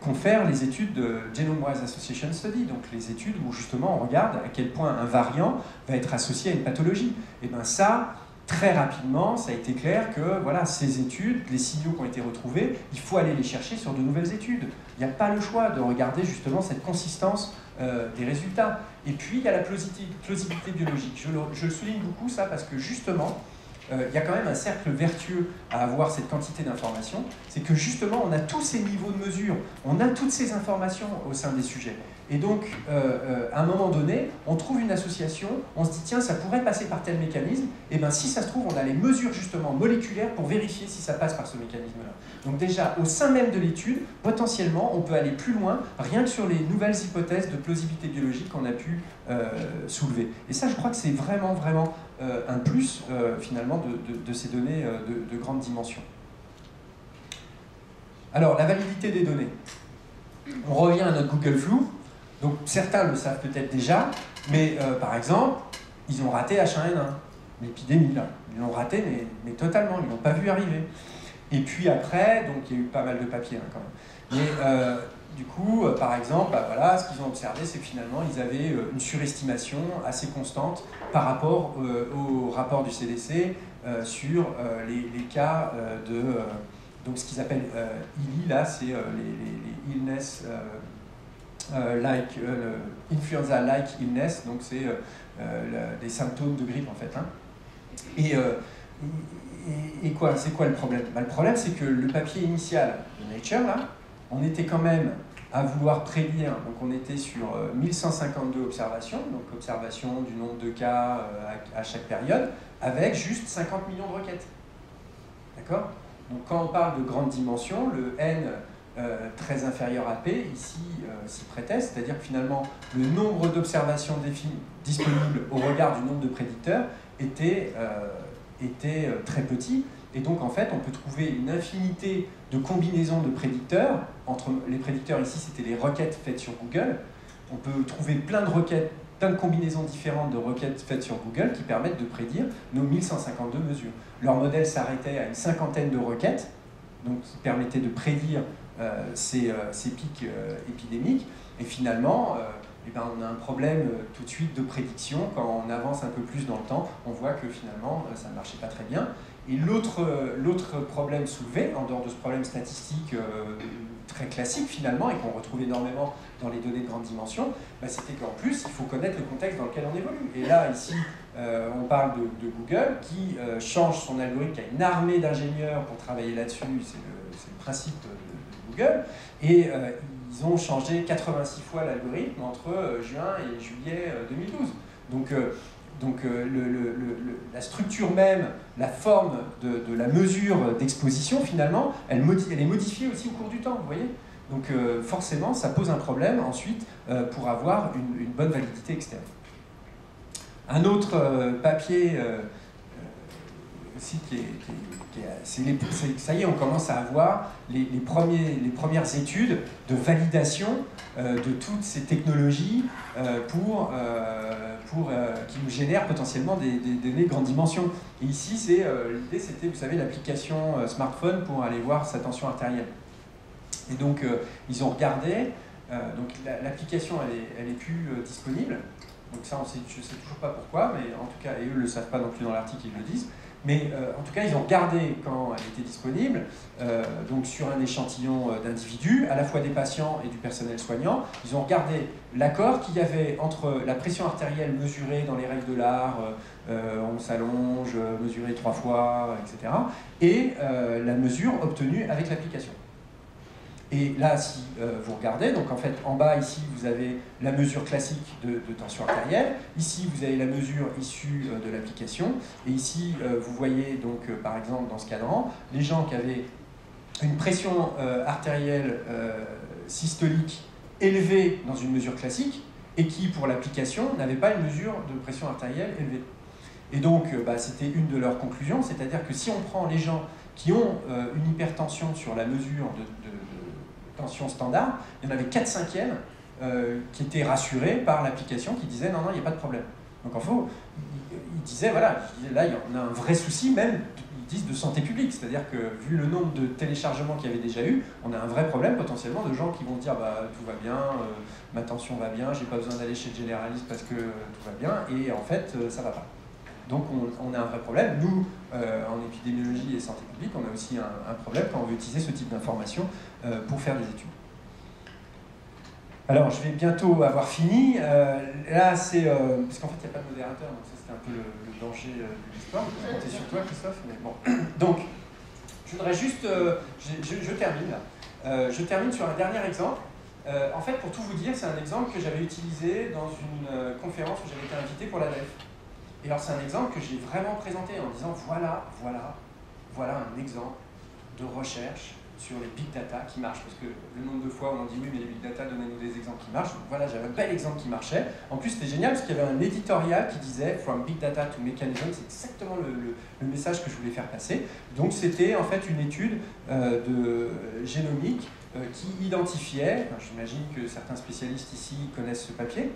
S1: confèrent les études de Genome-Wise Association Study, donc les études où justement on regarde à quel point un variant va être associé à une pathologie. Et bien ça, très rapidement, ça a été clair que voilà, ces études, les signaux qui ont été retrouvés, il faut aller les chercher sur de nouvelles études. Il n'y a pas le choix de regarder justement cette consistance des résultats. Et puis, il y a la plausibilité biologique. Je souligne beaucoup ça parce que justement, il y a quand même un cercle vertueux à avoir cette quantité d'informations. C'est que justement, on a tous ces niveaux de mesure, on a toutes ces informations au sein des sujets. Et donc, à un moment donné, on trouve une association, on se dit, tiens, ça pourrait passer par tel mécanisme, et bien si ça se trouve, on a les mesures justement moléculaires pour vérifier si ça passe par ce mécanisme-là. Donc déjà, au sein même de l'étude, potentiellement, on peut aller plus loin, rien que sur les nouvelles hypothèses de plausibilité biologique qu'on a pu soulever. Et ça, je crois que c'est vraiment un plus, finalement, de ces données de grande dimension. Alors, la validité des données. On revient à notre Google Flu. Donc certains le savent peut-être déjà, mais par exemple, ils ont raté H1N1, l'épidémie là. Ils l'ont raté, mais totalement, ils ne l'ont pas vu arriver. Et puis après, donc il y a eu pas mal de papiers quand même. Mais du coup, par exemple, voilà, ce qu'ils ont observé, c'est que finalement, ils avaient une surestimation assez constante par rapport au rapport du CDC sur les cas donc ce qu'ils appellent ILI, là, c'est les illness... influenza-like illness, donc c'est des symptômes de grippe en fait. Hein. Et quoi, c'est quoi le problème? Le problème, c'est que le papier initial de Nature, là, on était quand même à vouloir prédire, donc on était sur 1152 observations, donc observation du nombre de cas à chaque période, avec juste 50 millions de requêtes. D'accord? Donc quand on parle de grande dimension, le n très inférieur à p, ici, s'y prêtait, c'est-à-dire que finalement, le nombre d'observations disponibles au regard du nombre de prédicteurs était très petit. Et donc, en fait, on peut trouver une infinité de combinaisons de prédicteurs. Entre les prédicteurs, ici, c'était les requêtes faites sur Google. On peut trouver plein de requêtes, plein de combinaisons différentes de requêtes faites sur Google qui permettent de prédire nos 1152 mesures. Leur modèle s'arrêtait à une cinquantaine de requêtes, donc qui permettaient de prédire ces pics épidémiques. Et finalement, eh ben, on a un problème tout de suite de prédiction. Quand on avance un peu plus dans le temps, on voit que finalement, ça ne marchait pas très bien. Et l'autre problème soulevé, en dehors de ce problème statistique très classique finalement, et qu'on retrouve énormément dans les données de grande dimension, bah, c'était qu'en plus, il faut connaître le contexte dans lequel on évolue. Et là, ici, on parle de Google qui change son algorithme, qui a une armée d'ingénieurs pour travailler là-dessus, c'est le principe de Google, et ils ont changé 86 fois l'algorithme entre juin et juillet 2012. Donc la structure même, la forme de la mesure d'exposition, finalement, elle est modifiée aussi au cours du temps, vous voyez. Donc forcément, ça pose un problème ensuite pour avoir une bonne validité externe. Un autre papier aussi ça y est, on commence à avoir les premières études de validation de toutes ces technologies qui nous génèrent potentiellement des données de grande dimension. Et ici, l'idée, c'était, vous savez, l'application smartphone pour aller voir sa tension artérielle. Et donc, ils ont regardé, donc l'application, elle est plus disponible. Donc ça, je ne sais toujours pas pourquoi, mais en tout cas, et eux ne le savent pas non plus dans l'article, ils le disent. Mais en tout cas, ils ont regardé quand elle était disponible, donc sur un échantillon d'individus, à la fois des patients et du personnel soignant. Ils ont regardé l'accord qu'il y avait entre la pression artérielle mesurée dans les règles de l'art, on s'allonge, mesurée 3 fois, etc., et la mesure obtenue avec l'application. Et là, si vous regardez, donc en fait, en bas, ici, vous avez la mesure classique de tension artérielle. Ici, vous avez la mesure issue de l'application. Et ici, vous voyez, donc, par exemple, dans ce cadran, les gens qui avaient une pression artérielle systolique élevée dans une mesure classique et qui, pour l'application, n'avaient pas une mesure de pression artérielle élevée. Et donc, c'était une de leurs conclusions, c'est-à-dire que si on prend les gens qui ont une hypertension sur la mesure de tension standard, il y en avait 4/5 qui étaient rassurés par l'application qui disait non, il n'y a pas de problème. Donc en fait, ils disaient, voilà, là, on a un vrai souci même, ils disent, de santé publique, c'est-à-dire que vu le nombre de téléchargements qu'il y avait déjà eu, on a un vrai problème potentiellement de gens qui vont dire tout va bien, ma tension va bien, j'ai pas besoin d'aller chez le généraliste parce que tout va bien, et en fait, ça va pas. Donc on a un vrai problème. Nous, en épidémiologie et santé publique, on a aussi un problème quand on veut utiliser ce type d'informations pour faire des études. Alors, je vais bientôt avoir fini. Là, c'est... parce qu'en fait, il n'y a pas de modérateur, donc ça, c'était un peu le danger de l'histoire. Je vais compter sur toi, Christophe. Mais bon. Donc, je voudrais juste... je termine là. Je termine sur un dernier exemple. En fait, pour tout vous dire, c'est un exemple que j'avais utilisé dans une conférence où j'avais été invité pour la DEF. Et alors, c'est un exemple que j'ai vraiment présenté en disant voilà un exemple de recherche sur les big data qui marchent. Parce que le nombre de fois où on dit oui, mais les big data, donnez-nous des exemples qui marchent. Donc voilà, j'avais un bel exemple qui marchait. En plus, c'était génial parce qu'il y avait un éditorial qui disait From big data to mechanism. C'est exactement le message que je voulais faire passer. Donc, c'était en fait une étude de génomique qui identifiait, j'imagine que certains spécialistes ici connaissent ce papier,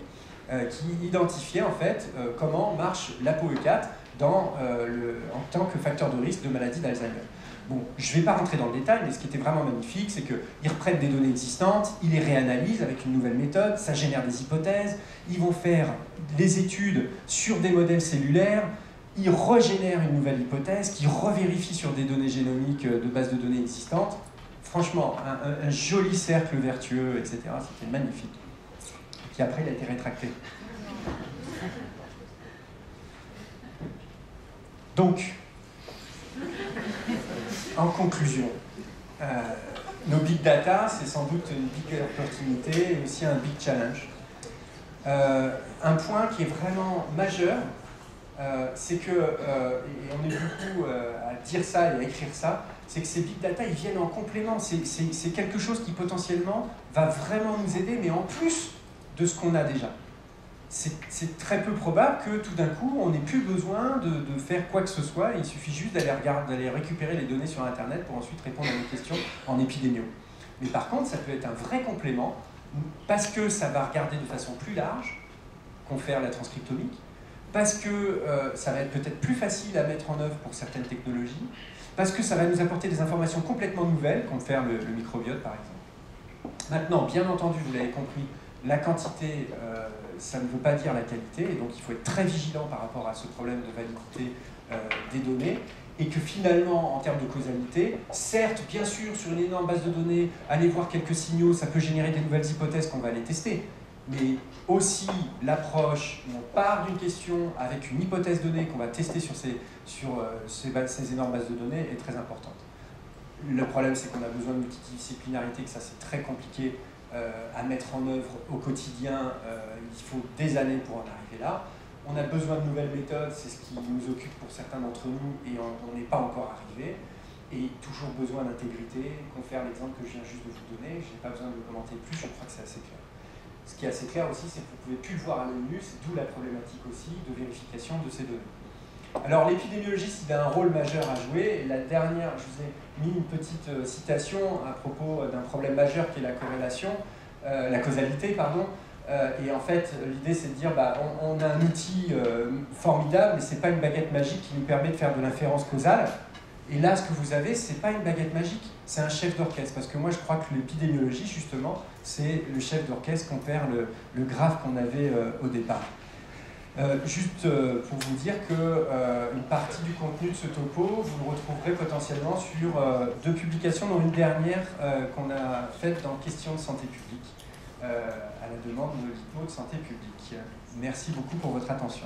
S1: qui identifiait en fait comment marche l'ApoE4 en tant que facteur de risque de maladie d'Alzheimer. Bon, je ne vais pas rentrer dans le détail, mais ce qui était vraiment magnifique, c'est qu'ils reprennent des données existantes, ils les réanalysent avec une nouvelle méthode, ça génère des hypothèses, ils vont faire des études sur des modèles cellulaires, ils régénèrent une nouvelle hypothèse, qui revérifie sur des données génomiques de bases de données existantes. Franchement, un joli cercle vertueux, etc. C'était magnifique. Qui après, il a été rétracté. Donc, en conclusion, nos big data, c'est sans doute une big opportunité et aussi un big challenge. Un point qui est vraiment majeur, c'est que, et on est beaucoup à dire ça et à écrire ça, c'est que ces big data, ils viennent en complément. C'est quelque chose qui potentiellement va vraiment nous aider, mais en plus de ce qu'on a déjà. C'est très peu probable que tout d'un coup, on n'ait plus besoin de faire quoi que ce soit. Il suffit juste d'aller récupérer les données sur Internet pour ensuite répondre à nos questions en épidémio. Mais par contre, ça peut être un vrai complément parce que ça va regarder de façon plus large, confère la transcriptomique, parce que ça va être peut-être plus facile à mettre en œuvre pour certaines technologies, parce que ça va nous apporter des informations complètement nouvelles, confère le microbiote par exemple. Maintenant, bien entendu, vous l'avez compris, la quantité, ça ne veut pas dire la qualité, et donc il faut être très vigilant par rapport à ce problème de validité des données, et que finalement, en termes de causalité, certes, bien sûr, sur une énorme base de données, aller voir quelques signaux, ça peut générer des nouvelles hypothèses qu'on va aller tester, mais aussi l'approche où on part d'une question avec une hypothèse donnée qu'on va tester sur ces énormes bases de données est très importante. Le problème, c'est qu'on a besoin de multidisciplinarité, que ça c'est très compliqué à mettre en œuvre au quotidien, il faut des années pour en arriver là. On a besoin de nouvelles méthodes, c'est ce qui nous occupe pour certains d'entre nous, et on n'est pas encore arrivé. Et toujours besoin d'intégrité, confère l'exemple que je viens juste de vous donner, je n'ai pas besoin de le commenter plus, je crois que c'est assez clair. Ce qui est assez clair aussi, c'est que vous ne pouvez plus le voir à l'œil nu, d'où la problématique aussi de vérification de ces données. Alors l'épidémiologiste, il a un rôle majeur à jouer, et la dernière, je vous ai mis une petite citation à propos d'un problème majeur qui est la corrélation, la causalité, pardon. Et en fait, l'idée c'est de dire, on a un outil formidable, mais ce n'est pas une baguette magique qui nous permet de faire de l'inférence causale. Et là, ce que vous avez, ce n'est pas une baguette magique, c'est un chef d'orchestre. Parce que moi, je crois que l'épidémiologie, justement, c'est le chef d'orchestre qu'on perd le graphe qu'on avait au départ. Juste pour vous dire qu'une partie du contenu de ce topo, vous le retrouverez potentiellement sur 2 publications, dont une dernière qu'on a faite dans Questions de santé publique, à la demande de l'IPMO de santé publique. Merci beaucoup pour votre attention.